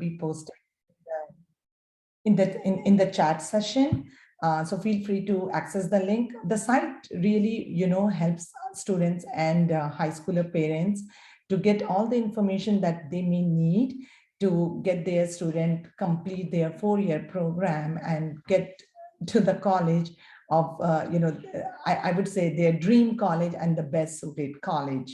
be posted in the chat session. So feel free to access the link. The site really, helps students and high schooler parents to get all the information that they may need to get their student complete their 4-year program and get to the college of, I would say their dream college and the best suited college.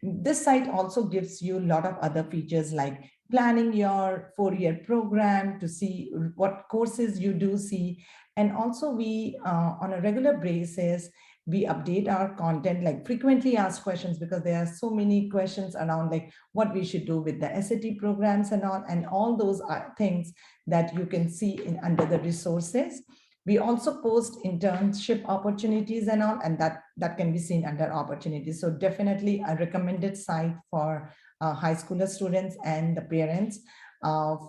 This site also gives you a lot of other features like planning your 4-year program to see what courses you do see. And also we, on a regular basis, we update our content, like frequently asked questions, because there are so many questions around like what we should do with the SAT programs and all those are things that you can see in under the resources. We also post internship opportunities and all, and that can be seen under opportunities. So definitely a recommended site for high schooler students and the parents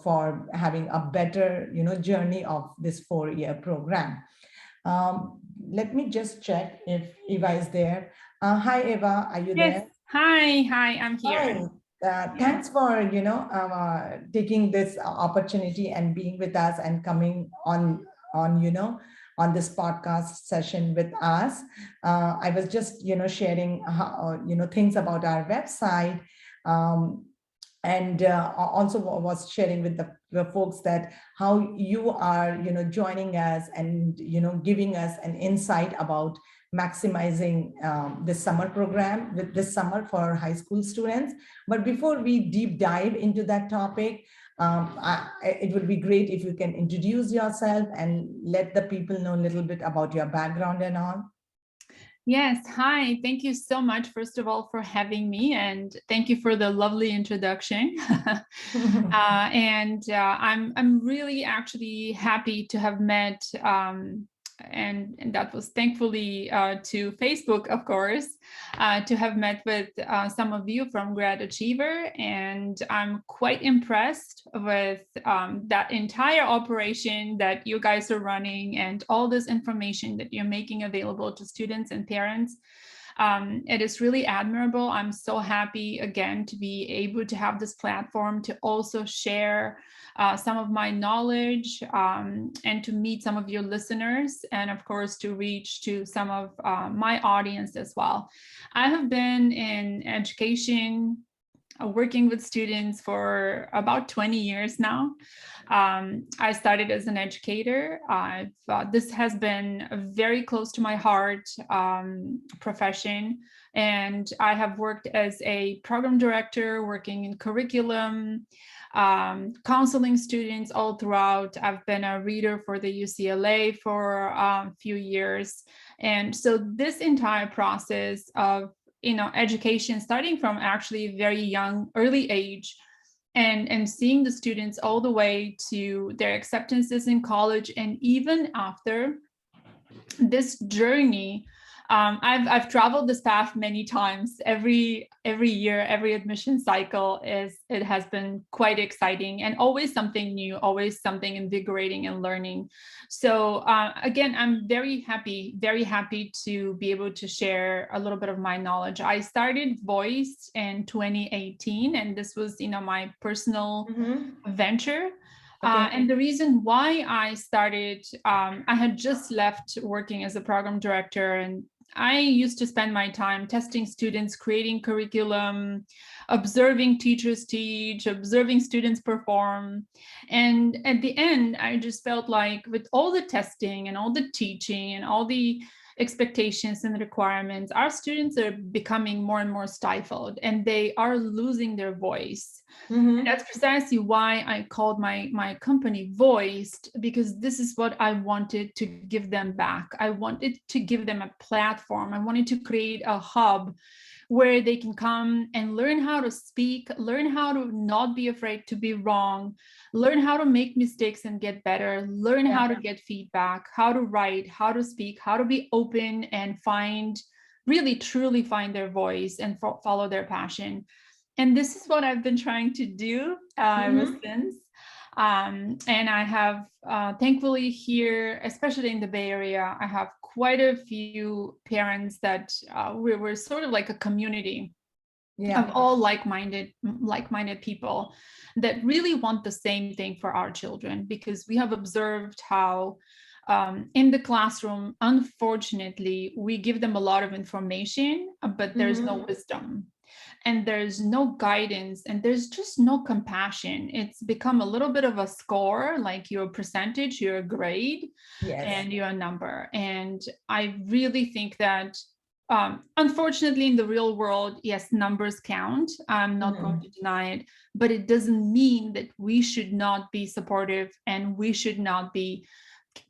for having a better, journey of this 4-year program. Let me just check if Eva is there. Hi, Eva, are you there? Hi, I'm here. Hi. Thanks for, taking this opportunity and being with us and coming on this podcast session with us. I was just, sharing, things about our website. And also was sharing with the folks that how you are, joining us and, giving us an insight about maximizing the summer program with this summer for high school students. But before we deep dive into that topic, it would be great if you can introduce yourself and let the people know a little bit about your background and all. Yes, hi. Thank you so much, first of all, for having me, and thank you for the lovely introduction. I'm really actually happy to have met, and that was thankfully to Facebook, of course, to have met with some of you from GradAchiever, and I'm quite impressed with that entire operation that you guys are running and all this information that you're making available to students and parents. It is really admirable. I'm so happy again to be able to have this platform to also share some of my knowledge and to meet some of your listeners, and of course to reach to some of my audience as well. I have been in education, working with students for about 20 years now. I started as an educator. This has been very close to my heart profession. And I have worked as a program director, working in curriculum, counseling students all throughout. I've been a reader for the UCLA for a few years. And so this entire process of education, starting from actually very young, early age, and seeing the students all the way to their acceptances in college, and even after this journey, I've traveled this path many times. Every year, every admission cycle it has been quite exciting, and always something new, always something invigorating and learning. So again, I'm very happy to be able to share a little bit of my knowledge. I started Voice in 2018, and this was my personal venture. Okay. And the reason why I started, I had just left working as a program director, and I used to spend my time testing students, creating curriculum, observing teachers teach, observing students perform. And at the end, I just felt like with all the testing and all the teaching and all the expectations and requirements, our students are becoming more and more stifled, and they are losing their voice. And that's precisely why I called my company Voiced, because this is what I wanted to give them back. I wanted to give them a platform. I wanted to create a hub where they can come and learn how to speak, learn how to not be afraid to be wrong, learn how to make mistakes and get better, learn how to get feedback, how to write, how to speak, how to be open and really truly find their voice and follow their passion. And this is what I've been trying to do ever since. And I have, thankfully here, especially in the Bay Area, I have quite a few parents that we're sort of like a community Yeah. of all like-minded people that really want the same thing for our children, because we have observed how in the classroom, unfortunately, we give them a lot of information, but there's no wisdom and there's no guidance and there's just no compassion. It's become a little bit of a score, like your percentage, your grade, Yes. and your number. And I really think that unfortunately, in the real world, yes, numbers count. I'm not going to deny it, but it doesn't mean that we should not be supportive and we should not be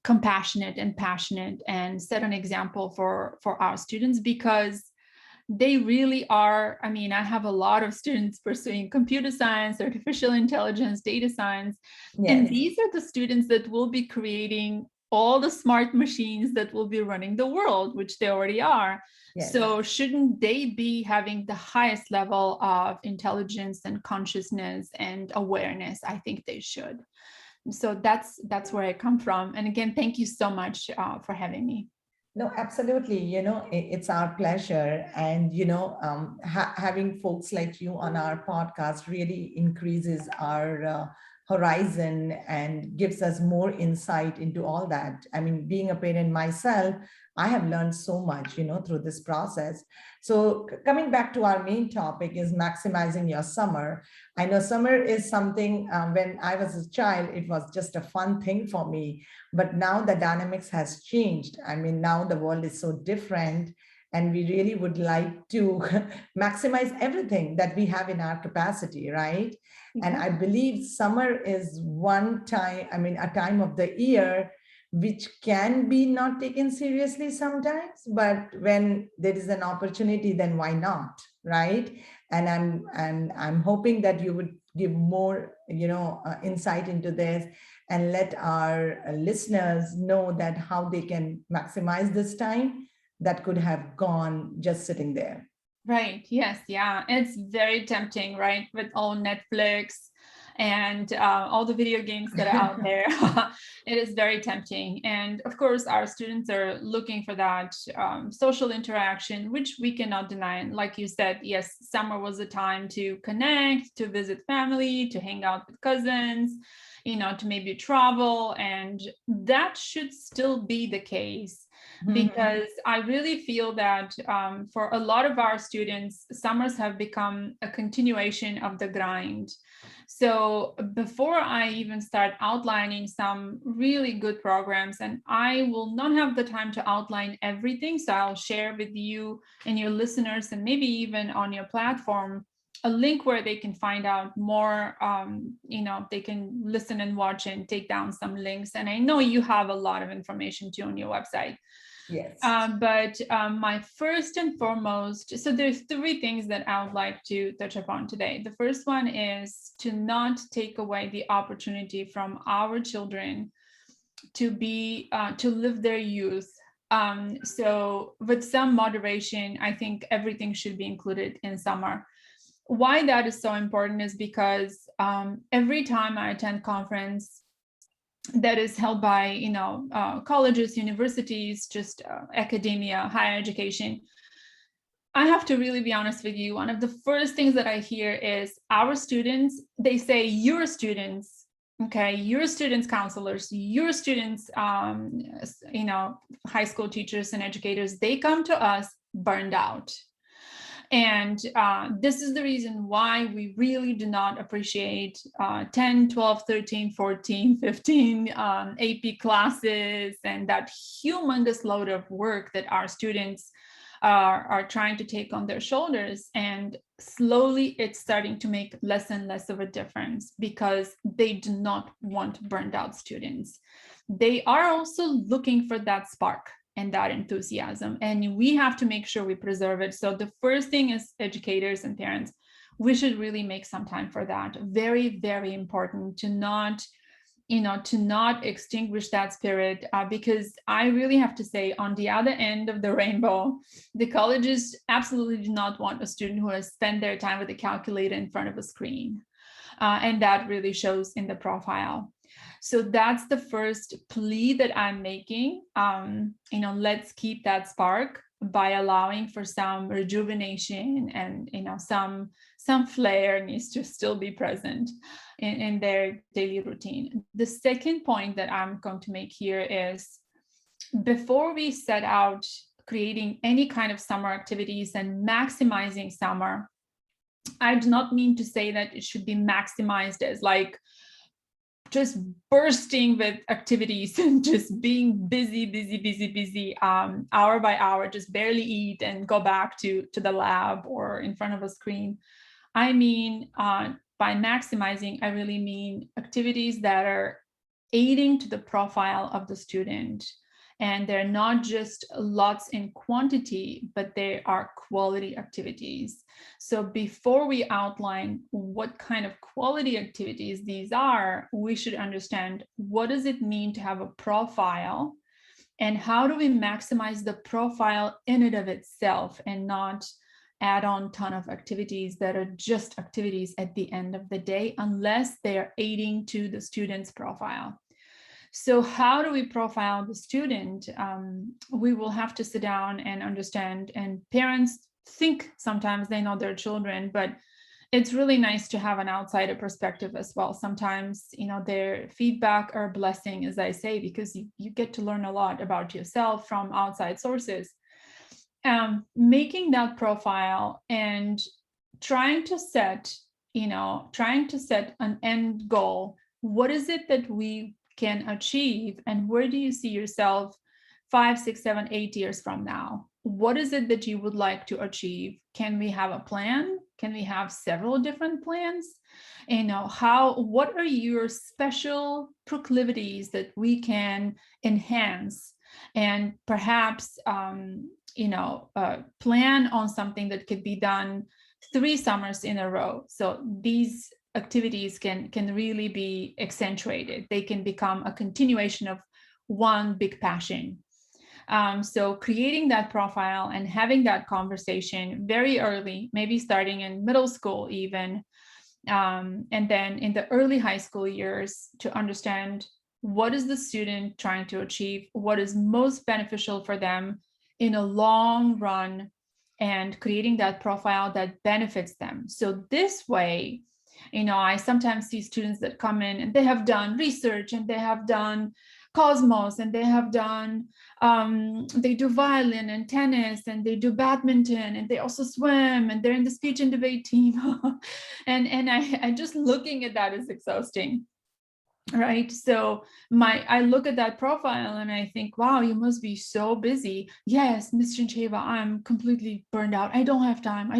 compassionate and passionate and set an example for our students, because they really are. I mean, I have a lot of students pursuing computer science, artificial intelligence, data science, and Yes. these are the students that will be creating all the smart machines that will be running the world, which they already are. Yes. So shouldn't they be having the highest level of intelligence and consciousness and awareness? I think they should. So that's where I come from. And again, thank you so much for having me. No, absolutely. It's our pleasure. And, having folks like you on our podcast really increases our horizon and gives us more insight into all that. I mean, being a parent myself, I have learned so much, through this process. So coming back to our main topic is maximizing your summer. I know summer is something, when I was a child, it was just a fun thing for me. But now the dynamics has changed. I mean, now the world is so different, and we really would like to maximize everything that we have in our capacity, right? And I believe summer is one time, I mean, a time of the year which can be not taken seriously sometimes, but when there is an opportunity, then why not, right? And I'm hoping that you would give more, insight into this and let our listeners know that how they can maximize this time that could have gone just sitting there. Right. Yes. Yeah. It's very tempting, right? With all Netflix and all the video games that are out there. It is very tempting. And of course, our students are looking for that social interaction, which we cannot deny. And like you said, yes, summer was a time to connect, to visit family, to hang out with cousins, to maybe travel. And that should still be the case, because I really feel that for a lot of our students, summers have become a continuation of the grind. So before I even start outlining some really good programs, and I will not have the time to outline everything, so I'll share with you and your listeners, and maybe even on your platform, a link where they can find out more. They can listen and watch and take down some links. And I know you have a lot of information too on your website. Yes. But my first and foremost, so there's three things that I would like to touch upon today. The first one is to not take away the opportunity from our children to live their youth. So with some moderation, I think everything should be included in summer. Why that is so important is because every time I attend conference that is held by colleges, universities, just academia, higher education, I have to really be honest with you. One of the first things that I hear is our students, they say, your students, okay, your students counselors, your students, high school teachers and educators, they come to us burned out. And this is the reason why we really do not appreciate 10, 12, 13, 14, 15 AP classes and that humongous load of work that our students are trying to take on their shoulders. And slowly it's starting to make less and less of a difference because they do not want burned out students. They are also looking for that spark and that enthusiasm, and we have to make sure we preserve it. So the first thing is educators and parents, we should really make some time for that. Very, very important to not extinguish that spirit, because I really have to say, on the other end of the rainbow, the colleges absolutely do not want a student who has spent their time with a calculator in front of a screen, and that really shows in the profile. So that's the first plea that I'm making. Let's keep that spark. by allowing for some rejuvenation, and some flair needs to still be present in their daily routine. The second point that I'm going to make here is, before we set out creating any kind of summer activities and maximizing summer, I do not mean to say that it should be maximized as like just bursting with activities and just being busy, hour by hour, just barely eat and go back to the lab or in front of a screen. I mean, by maximizing, I really mean activities that are aiding to the profile of the student. And they're not just lots in quantity, but they are quality activities. So before we outline what kind of quality activities these are, we should understand, what does it mean to have a profile, and how do we maximize the profile in and of itself, and not add on a ton of activities that are just activities at the end of the day, unless they are aiding to the student's profile. So how do we profile the student? We will have to sit down and understand, and parents think sometimes they know their children, but it's really nice to have an outsider perspective as well. Sometimes, their feedback are a blessing, as I say, because you get to learn a lot about yourself from outside sources. Making that profile and trying to set an end goal. What is it that we can achieve, and where do you see yourself 5, 6, 7, 8 years from now? What is it that you would like to achieve? Can we have a plan? Can we have several different plans? What are your special proclivities that we can enhance, and perhaps plan on something that could be done 3 summers in a row. So these activities can really be accentuated. They can become a continuation of one big passion. So creating that profile and having that conversation very early, maybe starting in middle school even, and then in the early high school years, to understand what is the student trying to achieve, what is most beneficial for them in a long run, and creating that profile that benefits them. So this way, I sometimes see students that come in and they have done research, and they have done Cosmos, and they have done, they do violin and tennis, and they do badminton, and they also swim, and they're in the speech and debate team. and I just looking at that is exhausting. Right. So I look at that profile and I think, wow, you must be so busy. Yes, Ms. Chincheva, I'm completely burned out. I don't have time.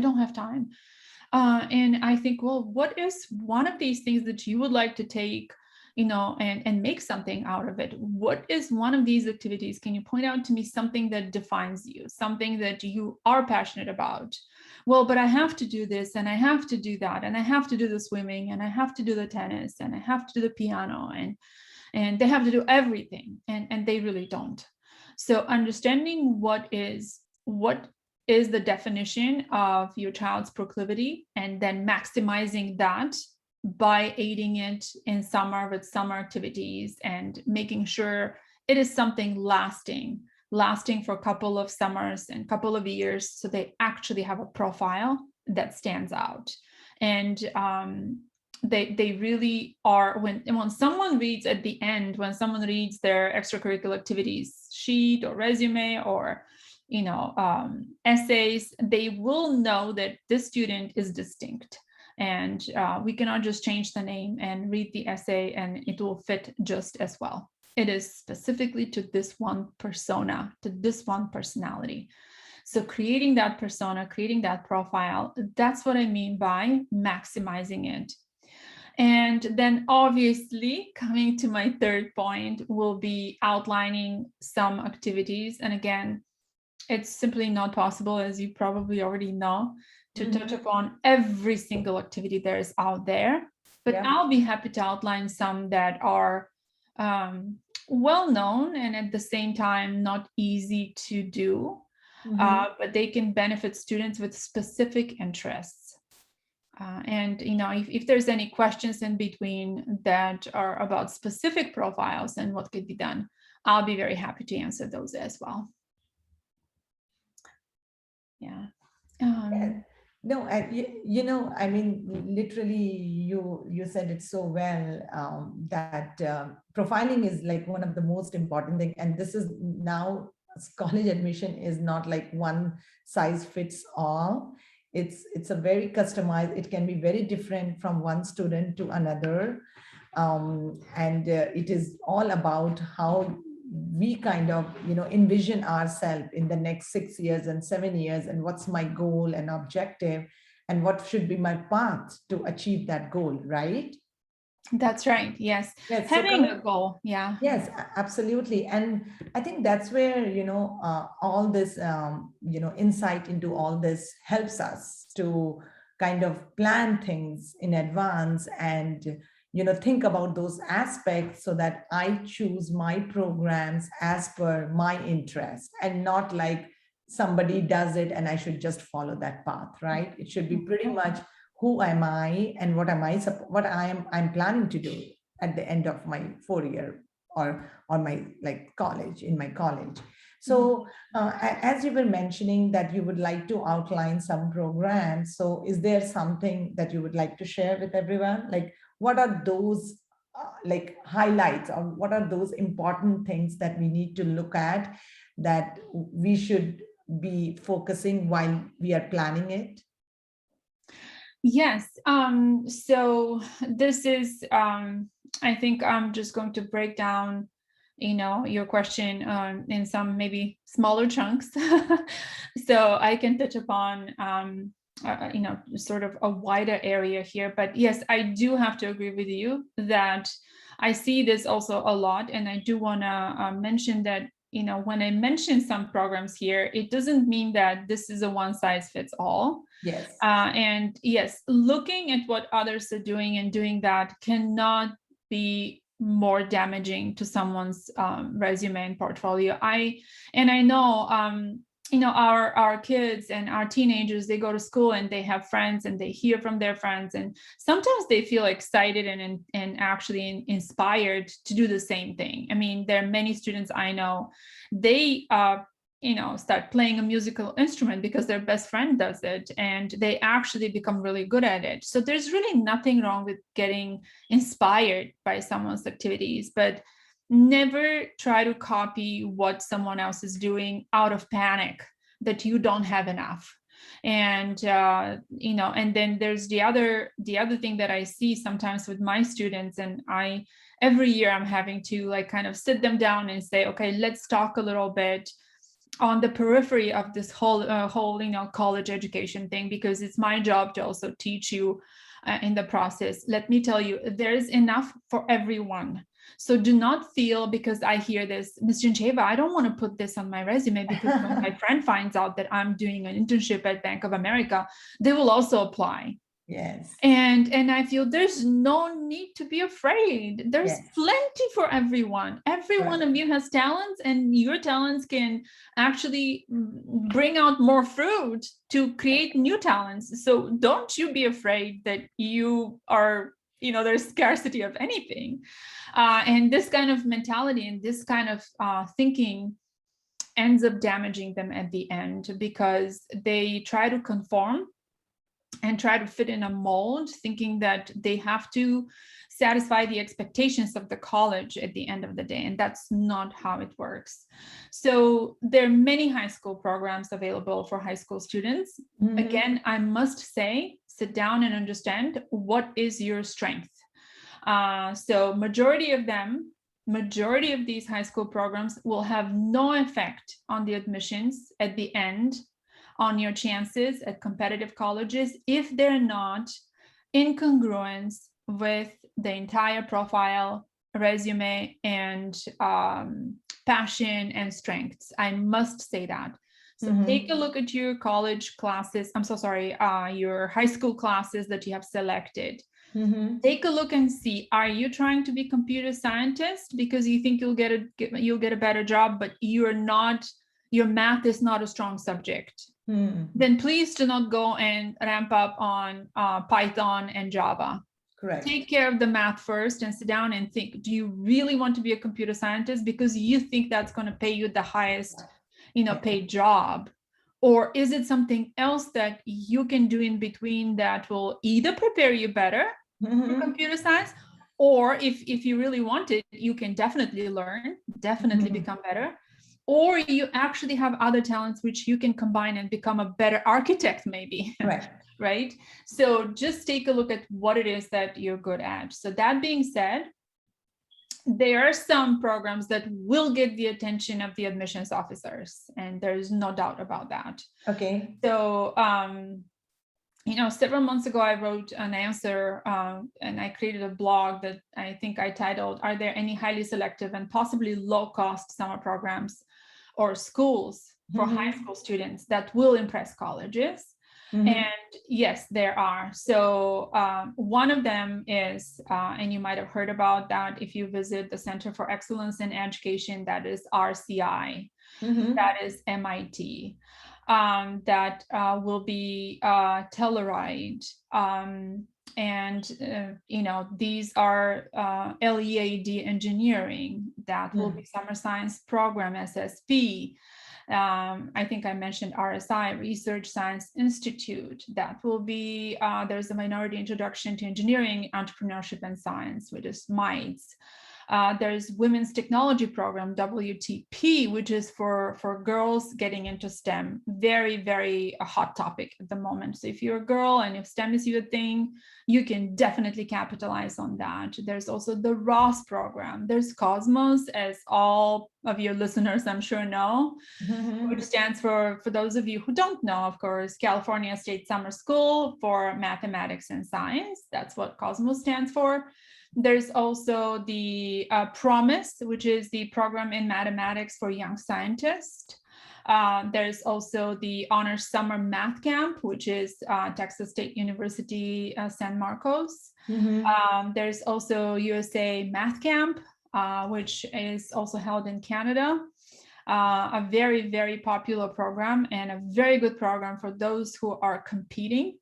And I think, well, what is one of these things that you would like to take, and make something out of it? What is one of these activities? Can you point out to me something that defines you, something that you are passionate about? Well, but I have to do this, and I have to do that, and I have to do the swimming, and I have to do the tennis, and I have to do the piano, and they have to do everything, and they really don't. So understanding what is the definition of your child's proclivity, and then maximizing that by aiding it in summer with summer activities, and making sure it is something lasting for a couple of summers and couple of years, so they actually have a profile that stands out. And they really are, when someone reads at the end, when someone reads their extracurricular activities sheet or resume or essays, they will know that this student is distinct. And we cannot just change the name and read the essay and it will fit just as well. It is specifically to this one persona, to this one personality. So creating that persona, creating that profile, that's what I mean by maximizing it. And then obviously, coming to my third point, will be outlining some activities. And again, it's simply not possible, as you probably already know, to touch upon every single activity there is out there. But I'll be happy to outline some that are well known and at the same time not easy to do, but they can benefit students with specific interests. And if there's any questions in between that are about specific profiles and what could be done, I'll be very happy to answer those as well. No, I mean, literally, you said it so well, that profiling is like one of the most important thing. And this is now, college admission is not like one size fits all. It's a very customized. It can be very different from one student to another, and it is all about how we kind of envision ourselves in the next 6 years and 7 years, and what's my goal and objective, and what should be my path to achieve that goal, right? That's right. Yes. Yes, so Having coming. a goal. Yeah. Yes, absolutely. And I think that's where, all this, insight into all this helps us to kind of plan things in advance and, think about those aspects so that I choose my programs as per my interest and not like somebody does it and I should just follow that path, right? It should be pretty much who am I and what am I, what I'm planning to do at the end of my 4 year or my like college in my college. So as you were mentioning that you would like to outline some programs, so is there something that you would like to share with everyone, like what are those like highlights, or what are those important things that we need to look at that we should be focusing while we are planning it? Yes. So this is, I think I'm just going to break down, your question in some maybe smaller chunks. So I can touch upon, sort of a wider area here. But yes, I do have to agree with you that I see this also a lot. And I do want to mention that, when I mention some programs here, it doesn't mean that this is a one size fits all. Yes. And yes, looking at what others are doing and doing that cannot be more damaging to someone's resume and portfolio. I know, our kids and our teenagers, they go to school and they have friends and they hear from their friends, and sometimes they feel excited and actually inspired to do the same thing. I mean, there are many students I know, they start playing a musical instrument because their best friend does it, and they actually become really good at it. So there's really nothing wrong with getting inspired by someone's activities, but never try to copy what someone else is doing out of panic that you don't have enough. And and then there's the other thing that I see sometimes with my students, and every year I'm having to like kind of sit them down and say, okay, let's talk a little bit on the periphery of this whole college education thing, because it's my job to also teach you in the process. Let me tell you, there's enough for everyone. So do not feel, because I hear this, Ms. Gencheva, I don't want to put this on my resume because when my friend finds out that I'm doing an internship at Bank of America, they will also apply. Yes. And I feel there's no need to be afraid. There's plenty for everyone. Every one of you has talents, and your talents can actually bring out more fruit to create new talents. So don't you be afraid that you are, there's scarcity of anything. And this kind of mentality and this kind of thinking ends up damaging them at the end, because they try to conform and try to fit in a mold, thinking that they have to satisfy the expectations of the college at the end of the day. And that's not how it works. So there are many high school programs available for high school students. Mm-hmm. Again, I must say, sit down and understand what is your strength. So majority of these high school programs will have no effect on the admissions at the end, on your chances at competitive colleges, if they're not in congruence with the entire profile, resume, and passion and strengths. I must say that. So take a look at your college classes. I'm so sorry, your high school classes that you have selected. Take a look and see, are you trying to be computer scientist because you think you'll get a better job, but your math is not a strong subject? Then please do not go and ramp up on Python and Java. Correct. Take care of the math first and sit down and think, do you really want to be a computer scientist because you think that's going to pay you the highest, paid job? Or is it something else that you can do in between that will either prepare you better for computer science, or if you really want it, you can definitely learn, definitely become better, or you actually have other talents which you can combine and become a better architect maybe. Right. Right? So just take a look at what it is that you're good at. So that being said, there are some programs that will get the attention of the admissions officers, and there's no doubt about that. Okay. So several months ago, I wrote an answer and I created a blog that I think I titled, "Are there any highly selective and possibly low-cost summer programs or schools for high school students that will impress colleges?" And yes, there are. So one of them is, and you might have heard about that if you visit the Center for Excellence in Education, that is RCI, that is MIT. That will be Telluride. These are LEAD engineering, that will be summer science program, SSP. I think I mentioned RSI, Research Science Institute. That will be, there's a minority introduction to engineering, entrepreneurship and science, which is MITES. There's Women's Technology Program, WTP, which is for girls getting into STEM. Very, very a hot topic at the moment. So if you're a girl and if STEM is your thing, you can definitely capitalize on that. There's also the Ross program. There's Cosmos, as all of your listeners, I'm sure, know, which stands for those of you who don't know, of course, California State Summer School for Mathematics and Science. That's what Cosmos stands for. There's also the Promise, which is the program in mathematics for young scientists. There's also the Honors Summer Math Camp, which is Texas State University, San Marcos. There's also USA Math Camp, which is also held in Canada. A very, very popular program and a very good program for those who are competing.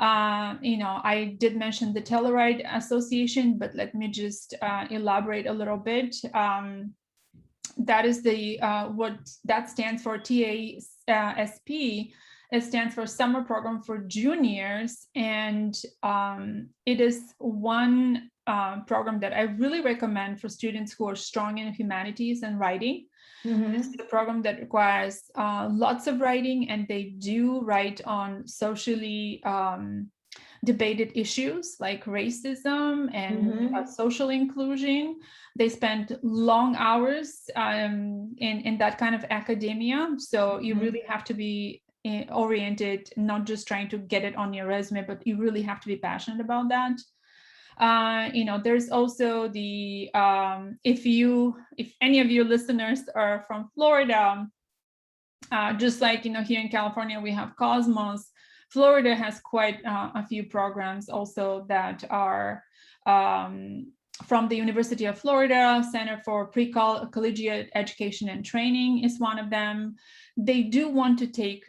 I did mention the Telluride Association, but let me just elaborate a little bit. That is the what that stands for, TASP. It stands for Summer Program for Juniors, and it is one program that I really recommend for students who are strong in humanities and writing. This is a program that requires lots of writing, and they do write on socially debated issues like racism and social inclusion. They spend long hours in that kind of academia. So you really have to be oriented, not just trying to get it on your resume, but you really have to be passionate about that. There's also the, if any of your listeners are from Florida, just like, here in California, we have Cosmos. Florida has quite a few programs also that are from the University of Florida. Center for Pre-Collegiate Education and Training is one of them. They do want to take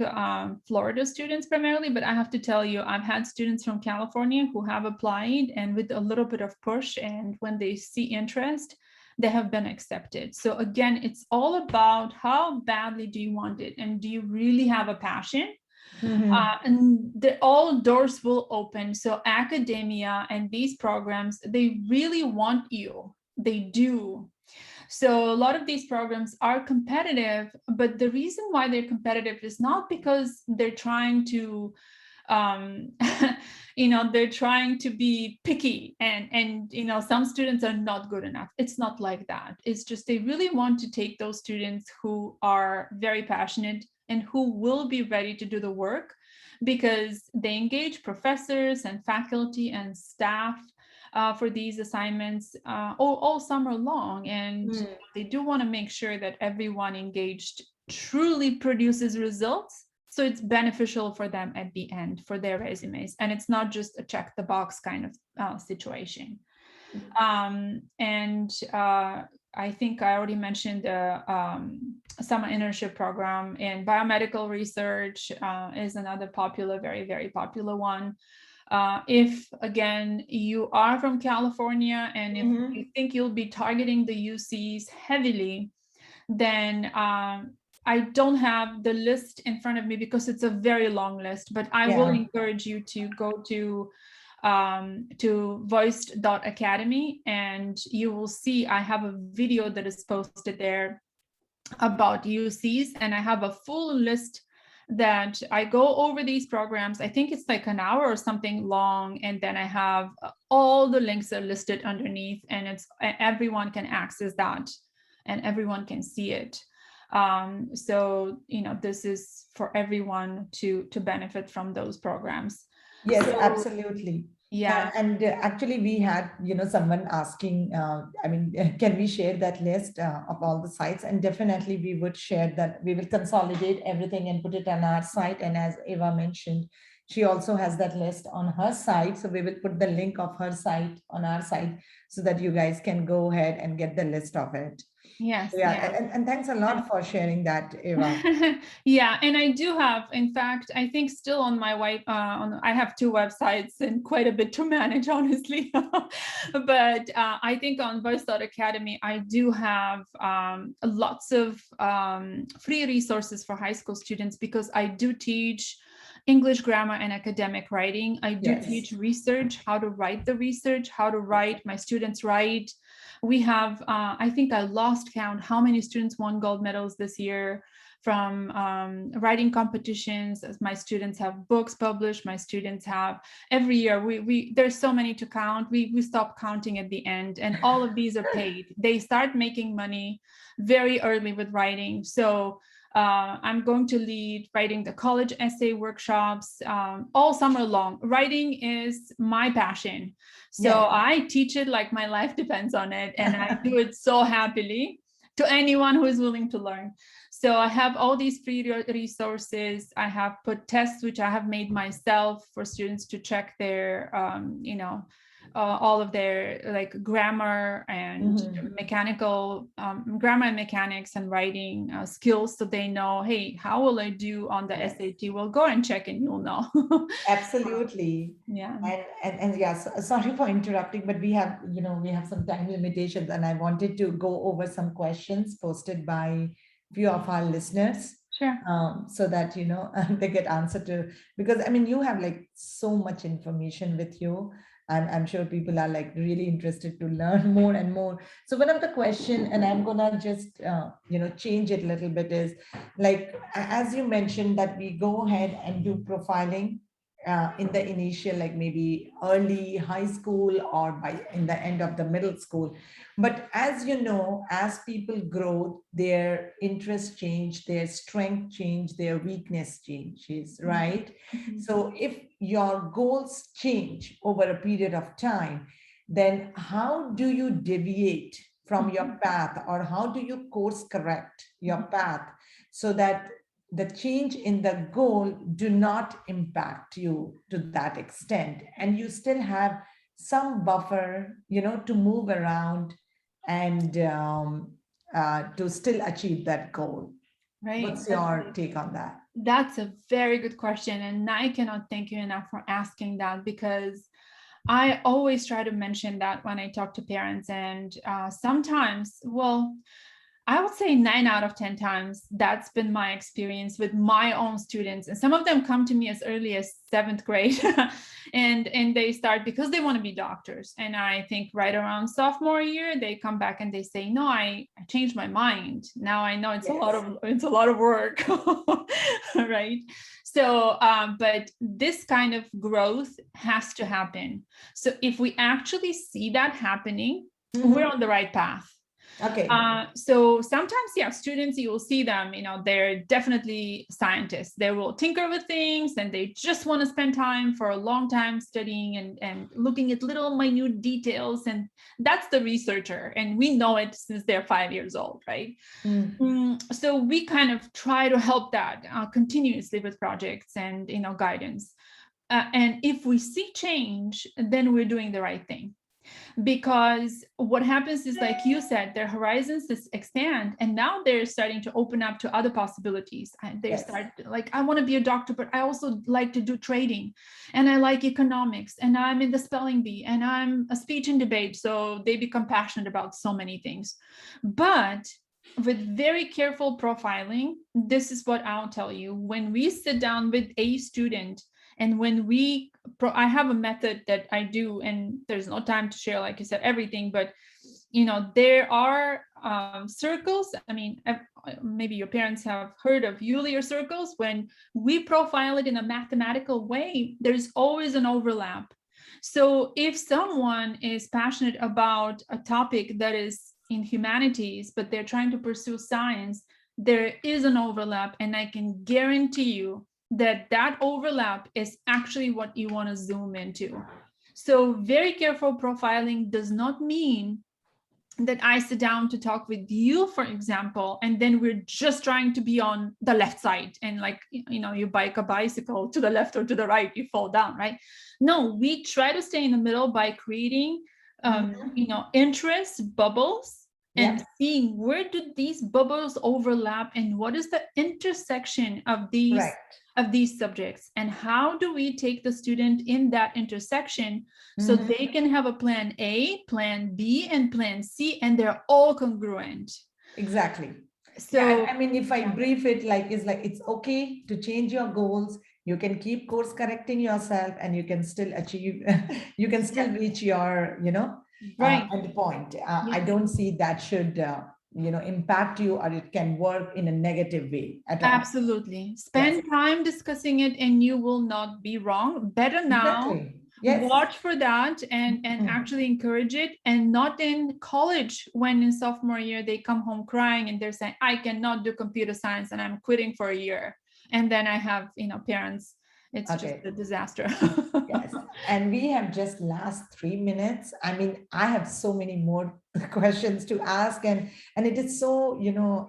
Florida students primarily, but I have to tell you, I've had students from California who have applied, and with a little bit of push, and when they see interest, they have been accepted. So again, it's all about how badly do you want it, and do you really have a passion? And all doors will open. So academia and these programs, they really want you. They do. So a lot of these programs are competitive, but the reason why they're competitive is not because they're trying to they're trying to be picky and some students are not good enough. It's not like that. It's just they really want to take those students who are very passionate and who will be ready to do the work, because they engage professors and faculty and staff for these assignments all summer long. And they do want to make sure that everyone engaged truly produces results, so it's beneficial for them at the end for their resumes, and it's not just a check the box kind of situation. I think I already mentioned the summer internship program in biomedical research is another popular, very, very popular one. If, again, you are from California and if you think you'll be targeting the UCs heavily, then I don't have the list in front of me because it's a very long list, but I will encourage you to go to voiced.academy, and you will see I have a video that is posted there about UCs, and I have a full list that I go over these programs. I think it's like an hour or something long, and then I have all the links are listed underneath, and it's everyone can access that and everyone can see it. So this is for everyone to benefit from those programs. Yes, So, absolutely. yeah. And actually, we had, someone asking, can we share that list of all the sites? And definitely we would share that. We will consolidate everything and put it on our site. And as Eva mentioned, she also has that list on her site. So we will put the link of her site on our site so that you guys can go ahead and get the list of it. Yes. Yeah, Yeah. and thanks a lot for sharing that, Eva. Yeah, and I do have, in fact, I think still on my I have 2 websites and quite a bit to manage, honestly. But I think on Voice.academy, I do have lots of free resources for high school students, because I do teach English grammar and academic writing. I do teach Yes. research, how to write the research, how to write, my students write. We have, I think I lost count how many students won gold medals this year from writing competitions. As my students have books published, my students have every year. We there's so many to count. We stop counting at the end, and all of these are paid. They start making money very early with writing. So I'm going to lead writing the college essay workshops all summer long. Writing is my passion. So Yes. I teach it like my life depends on it. And I do it so happily to anyone who is willing to learn. So I have all these free resources. I have put tests, which I have made myself for students to check their, all of their like grammar and mechanical grammar and mechanics and writing skills, so they know, hey, how will I do on the Yes. SAT? Well, go and check and you'll know. Absolutely. Yeah. And yes, sorry for interrupting, but we have some time limitations, and I wanted to go over some questions posted by few of our listeners, Sure. so that they get answer to, because I mean you have like so much information with you. I'm sure people are like really interested to learn more and more. So one of the question, and I'm gonna just change it a little bit, is like as you mentioned that we go ahead and do profiling in the initial, like maybe early high school or by in the end of the middle school. But as you know, as people grow, their interests change, their strength change, their weakness changes, right? Mhm. So if your goals change over a period of time, then how do you deviate from your path, or how do you course correct your path so that the change in the goal do not impact you to that extent, and you still have some buffer to move around and to still achieve that goal? Right. What's your take on that? That's a very good question. And I cannot thank you enough for asking that, because I always try to mention that when I talk to parents. And sometimes, well, I would say 9 out of 10 times, that's been my experience with my own students. And some of them come to me as early as 7th grade and they start because they want to be doctors. And I think right around sophomore year, they come back and they say, no, I changed my mind. Now I know it's Yes. a lot of work, right? So, but this kind of growth has to happen. So if we actually see that happening, we're on the right path. Okay. So sometimes, yeah, students, you will see them, they're definitely scientists. They will tinker with things and they just want to spend time for a long time studying and looking at little minute details. And that's the researcher. And we know it since they're 5 years old, right? So we kind of try to help that continuously with projects and, guidance. And if we see change, then we're doing the right thing. Because what happens is, like you said, their horizons expand, and now they're starting to open up to other possibilities. And they Yes. start like, I want to be a doctor, but I also like to do trading, and I like economics, and I'm in the spelling bee, and I'm a speech and debate. So they become passionate about so many things. But with very careful profiling, this is what I'll tell you. When we sit down with a student, and when I have a method that I do, and there's no time to share, like I said, everything, but there are circles. I mean, maybe your parents have heard of Euler circles. When we profile it in a mathematical way, there's always an overlap. So if someone is passionate about a topic that is in humanities, but they're trying to pursue science, there is an overlap, and I can guarantee you that overlap is actually what you want to zoom into. So very careful profiling does not mean that I sit down to talk with you, for example, and then we're just trying to be on the left side, and like, you bike a bicycle to the left or to the right, you fall down, right? No, we try to stay in the middle by creating, interest bubbles, and seeing where do these bubbles overlap, and what is the intersection of these subjects, and how do we take the student in that intersection so they can have a plan A, plan B, and plan C, and they're all congruent. Exactly. So I mean, if I brief it, it's okay to change your goals. You can keep course correcting yourself, and you can still achieve, you can still reach your, end point. I don't see that should, impact you, or it can work in a negative way at all. Absolutely. Spend time discussing it, and you will not be wrong. Better now. Exactly. Yes. Watch for that, and actually encourage it, and not in college when in sophomore year they come home crying and they're saying, I cannot do computer science and I'm quitting for a year. And then I have, parents, it's just a disaster. Yes. And we have just last 3 minutes. I mean, I have so many more questions to ask, and it is so,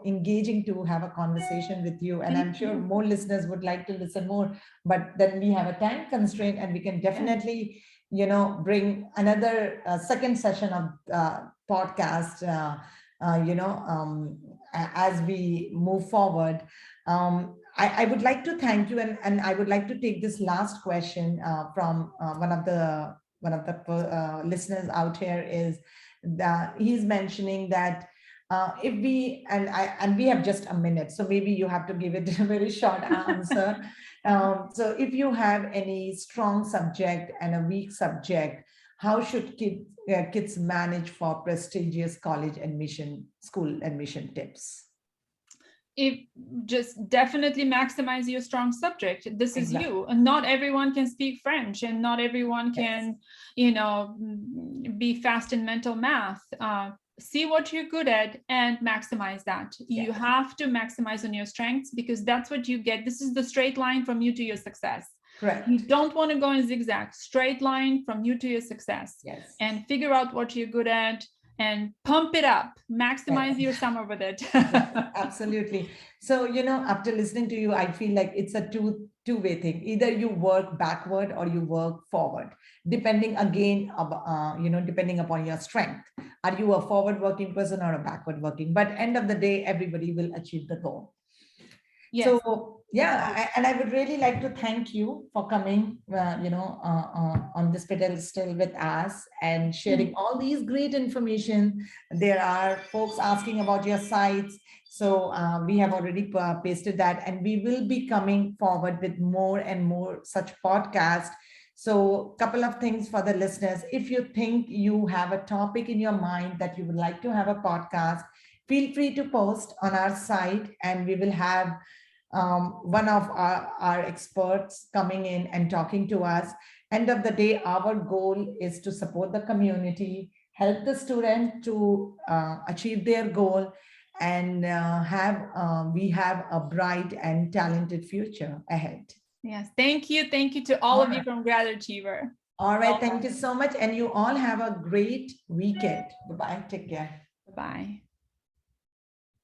engaging to have a conversation with you. And I'm sure more listeners would like to listen more, but then we have a time constraint, and we can definitely, bring another second session of podcast, as we move forward. I would like to thank you, and I would like to take this last question from one of the listeners out here. Is that he's mentioning that if we and we have just a minute, so maybe you have to give it a very short answer. So if you have any strong subject and a weak subject, how should kids manage for prestigious college admission, school admission tips? Just definitely maximize your strong subject. This is you, and not everyone can speak French, and not everyone can, be fast in mental math. See what you're good at and maximize that. You have to maximize on your strengths, because that's what you get. This is the straight line from you to your success. Correct. You don't want to go in zigzag. Straight line from you to your success. And figure out what you're good at, and pump it up, maximize your summer with it. Absolutely. So, after listening to you, I feel like it's a two-way thing. Either you work backward or you work forward, depending again, depending upon your strength. Are you a forward working person or a backward working? But end of the day, everybody will achieve the goal. Yes. So and I would really like to thank you for coming, on this pedestal with us and sharing all these great information. There are folks asking about your sites. So we have already pasted that, and we will be coming forward with more and more such podcasts. So a couple of things for the listeners. If you think you have a topic in your mind that you would like to have a podcast, feel free to post on our site, and we will have one of our experts coming in and talking to us. End of the day, our goal is to support the community, help the student to achieve their goal, and we have a bright and talented future ahead. Yes, thank you. Thank you to all of you from GradAchiever. All right, thank you so much. And you all have a great weekend. Bye-bye. Take care. Bye.